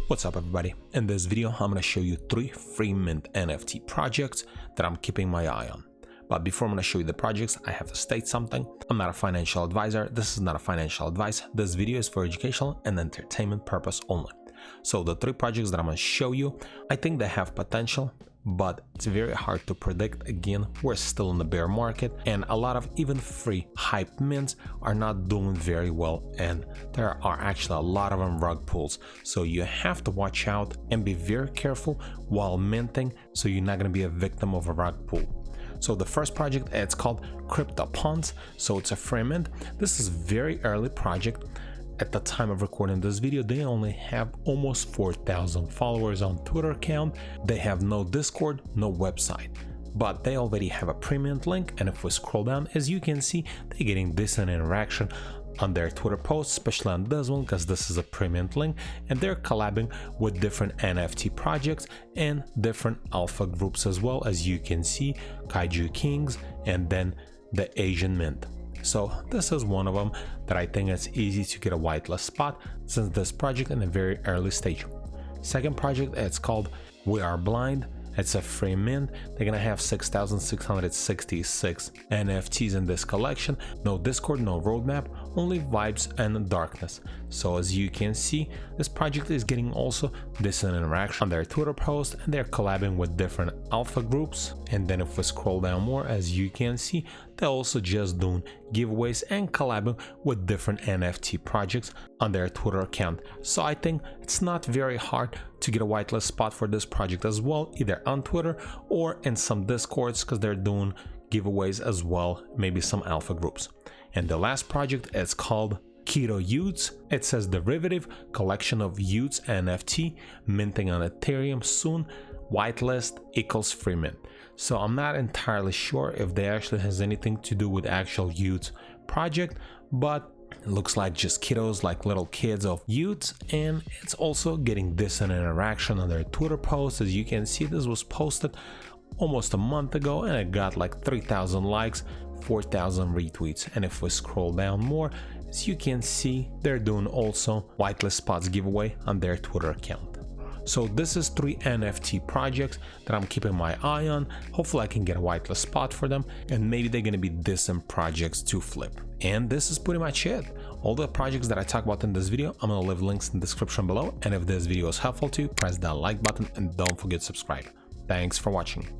What's up everybody? In this video I'm going to show you 3 free mint NFT projects that I'm keeping my eye on. But before I'm going to show you the projects, I have to state something. I'm not a financial advisor. This is not a financial advice. This video is for educational and entertainment purpose only. So the 3 projects that I'm going to show you, I think they have potential, but it's very hard to predict. Again, we're still in the bear market and a lot of even free hype mints are not doing very well, and there are actually a lot of them rug pulls. So you have to watch out and be very careful while minting, so you're not going to be a victim of a rug pull. So the first project, it's called CryptoPons. So it's a free mint. This is a very early project. At the time of recording this video, they only have almost 4,000 followers on Twitter account. They have no Discord, no website, but they already have a premium link. And if we scroll down, as you can see, they're getting decent interaction on their Twitter posts, especially on this one because this is a premium link, and they're collabing with different NFT projects and different alpha groups as well, as you can see, Kaiju Kings and then the Asian Mint. So this is one of them that I think it's easy to get a whitelist spot since this project in a very early stage. Second project, it's called WeAreBlind. It's a free mint. They're gonna have 6,666 NFTs in this collection. No Discord, no roadmap, only vibes and darkness. So as you can see, this project is getting also decent interaction on their Twitter post, and they're collabing with different alpha groups. And then if we scroll down more, as you can see, they're also just doing giveaways and collabing with different NFT projects on their Twitter account. So I think it's not very hard to get a whitelist spot for this project as well, either on Twitter or in some Discords, because they're doing giveaways as well, maybe some alpha groups. And the last project is called Keto Utes. It says derivative collection of Utes NFT, minting on Ethereum soon, whitelist equals free mint. So I'm not entirely sure if they actually has anything to do with actual Utes project, but it looks like just kiddos, like little kids of Utes, and it's also getting decent interaction on their Twitter posts. As you can see, this was posted almost a month ago and it got like 3,000 likes, 4,000 retweets. And if we scroll down more, as you can see, they're doing also whitelist spots giveaway on their Twitter account. So this is 3 NFT projects that I'm keeping my eye on. Hopefully I can get a whitelist spot for them, and maybe they're going to be decent projects to flip. And this is pretty much it. All the projects that I talk about in this video, I'm going to leave links in the description below. And if this video is helpful to you, press that like button and don't forget to subscribe. Thanks for watching.